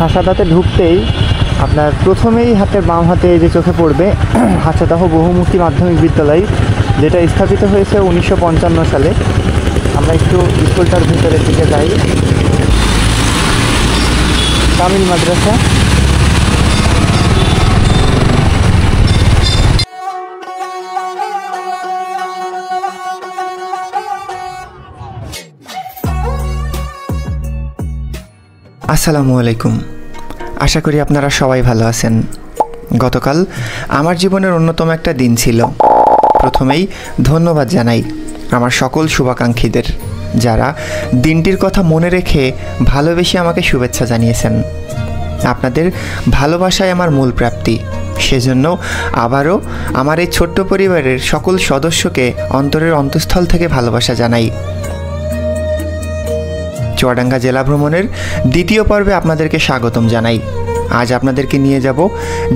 হাসাদাতে ঢুকতেই আপনার প্রথমেই হাতের বাম হাতে যে চোখে পড়বে হাসাদাহ বহুমুখী মাধ্যমিক বিদ্যালয়, যেটা স্থাপিত হয়েছে 1955 সালে। আমরা একটু স্কুলটার ভিতরের দিকে যাই। কামিল মাদ্রাসা। আসসালামু আলাইকুম, আশা করি আপনারা সবাই ভালো আছেন। গতকাল আমার জীবনের অন্যতম একটা দিন ছিল। প্রথমেই ধন্যবাদ জানাই আমার সকল শুভাকাঙ্ক্ষীদের, যারা দিনটির কথা মনে রেখে ভালোবেসে আমাকে শুভেচ্ছা জানিয়েছেন। আপনাদের ভালোবাসায় আমার মূল প্রাপ্তি, সেজন্য আবারও আমার এই ছোট্ট পরিবারের সকল সদস্যকে অন্তরের অন্তঃস্থল থেকে ভালোবাসা জানাই। চুয়াডাঙ্গা জেলা ভ্রমণের দ্বিতীয় পর্বে আপনাদেরকে স্বাগতম জানাই। আজ আপনাদেরকে নিয়ে যাব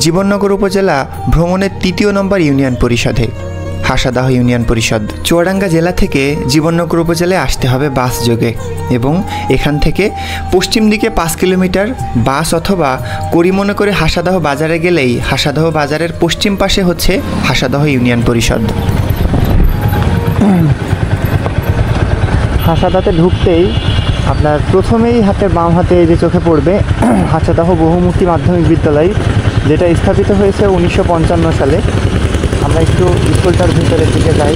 জীবননগর উপজেলা ভ্রমণের 3 নম্বর ইউনিয়ন পরিষদে, হাসাদাহ ইউনিয়ন পরিষদ। চুয়াডাঙ্গা জেলা থেকে জীবননগর উপজেলায় আসতে হবে বাস যোগে, এবং এখান থেকে পশ্চিম দিকে 5 কিলোমিটার বাস অথবা করিমনে করে হাসাদাহ বাজারে গেলেই হাসাদাহ বাজারের পশ্চিম পাশে হচ্ছে হাসাদাহ ইউনিয়ন পরিষদ। হাসাদাতে ঢুকতেই আপনার প্রথমেই হাতের বাম হাতে যে চোখে পড়বে হাসাদাহ বহুমুখী মাধ্যমিক বিদ্যালয়, যেটা স্থাপিত হয়েছে 1955 সালে। আমরা একটু স্কুলটার ভিতরের দিকে যাই।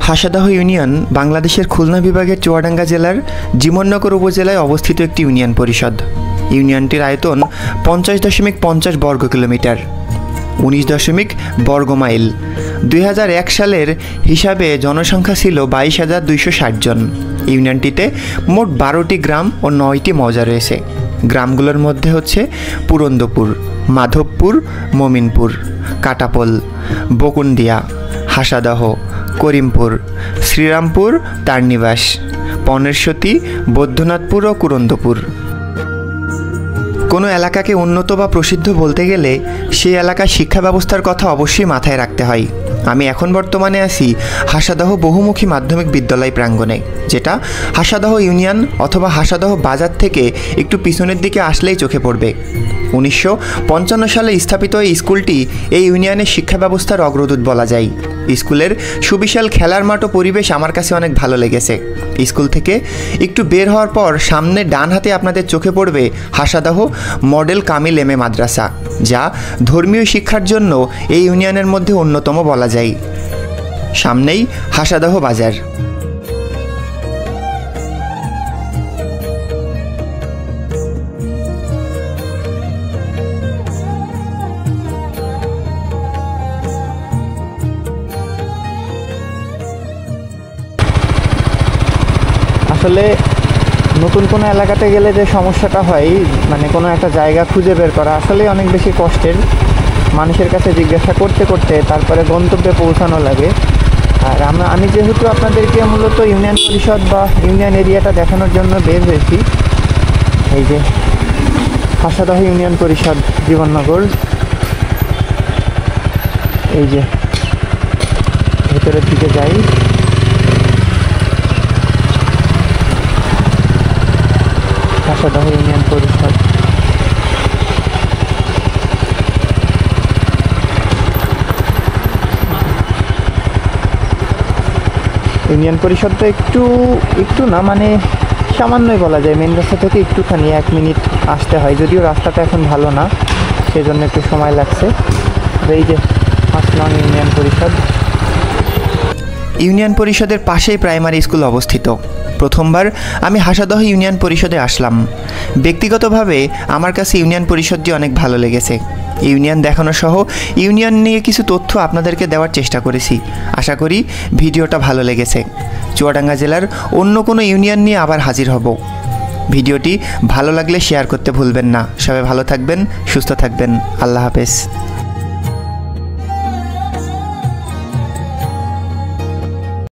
হাসাদাহ ইউনিয়ন বাংলাদেশের খুলনা বিভাগের চুয়াডাঙ্গা জেলার জীবননগর উপজেলায় অবস্থিত একটি ইউনিয়ন পরিষদ। ইউনিয়নটির আয়তন 50.50 বর্গ কিলোমিটার, 19 বর্গ মাইল। 2001 সালের হিসাবে জনসংখ্যা ছিল 22,260 জন। ইউনিয়নটিতে মোট 12টি গ্রাম ও 9টি মৌজা রয়েছে। গ্রামগুলোর মধ্যে হচ্ছে পুরন্দপুর, মাধবপুর, মমিনপুর, কাটাপোল, বকুন্দিয়া, হাসাদাহ, করিমপুর, শ্রীরামপুর, তারনিবাস, পনেরশতী, বৈদ্যনাথপুর ও কুরন্দপুর। কোনো এলাকাকে উন্নত বা প্রসিদ্ধ বলতে গেলে সেই এলাকার শিক্ষা ব্যবস্থার কথা অবশ্যই মাথায় রাখতে হয়। আমি এখন বর্তমানে আছি হাসাদাহ বহুমুখী মাধ্যমিক বিদ্যালয় প্রাঙ্গণে, যেটা হাসাদাহ ইউনিয়ন অথবা হাসাদাহ বাজার থেকে একটু পিছনের দিকে আসলেই চোখে পড়বে। 1955 সালে স্থাপিত এই স্কুলটি এই ইউনিয়নের শিক্ষা ব্যবস্থার অগ্রদূত বলা যায়। স্কুলের সুবিশাল খেলার মাঠ ও পরিবেশ আমার কাছে অনেক ভালো লেগেছে। স্কুল থেকে একটু বের হওয়ার পর সামনে ডান হাতে আপনাদের চোখে পড়বে হাসাদাহ মডেল কামিল এম এ মাদ্রাসা, যা ধর্মীয় শিক্ষার জন্য এই ইউনিয়নের মধ্যে অন্যতম বলা যায়। সামনেই হাসাদাহ বাজার। আসলে নতুন কোনো এলাকাতে গেলে যে সমস্যাটা হয়, মানে কোনো একটা জায়গা খুঁজে বের করা আসলে অনেক বেশি কষ্টের। মানুষের কাছে জিজ্ঞাসা করতে করতে তারপরে গন্তব্যে পৌঁছানো লাগে। আর আমি যেহেতু আপনাদেরকে মূলত ইউনিয়ন পরিষদ বা ইউনিয়ন এরিয়াটা দেখানোর জন্য বের হয়েছি। এই যে হাসাদাহ ইউনিয়ন পরিষদ জীবননগর, এই যে ভেতরের দিকে যাই। হাসাদাহ ইউনিয়ন পরিষদ। ইউনিয়ন পরিষদটা একটু না, মানে সামান্যই বলা যায়। মেন রাস্তা থেকে একটুখানি 1 মিনিট আসতে হয়, যদিও রাস্তাটা এখন ভালো না, সেজন্য একটু সময় লাগছে। এই যে 5 নং ইউনিয়ন পরিষদ। ইউনিয়ন পরিষদের পাশেই প্রাইমারি স্কুল অবস্থিত। প্রথমবার আমি হাসাদাহ ইউনিয়ন পরিষদে আসলাম। ব্যক্তিগতভাবে আমার কাছে ইউনিয়ন পরিষদটি অনেক ভালো লেগেছে। ইউনিয়ন দেখানো সহ ইউনিয়ন নিয়ে কিছু তথ্য আপনাদেরকে দেওয়ার চেষ্টা করেছি। আশা করি ভিডিওটা ভালো লেগেছে। চুয়াডাঙ্গা জেলার অন্য কোনো ইউনিয়ন নিয়ে আবার হাজির হব। ভিডিওটি ভালো লাগলে শেয়ার করতে ভুলবেন না। সবাই ভালো থাকবেন, সুস্থ থাকবেন। আল্লাহ হাফেজ।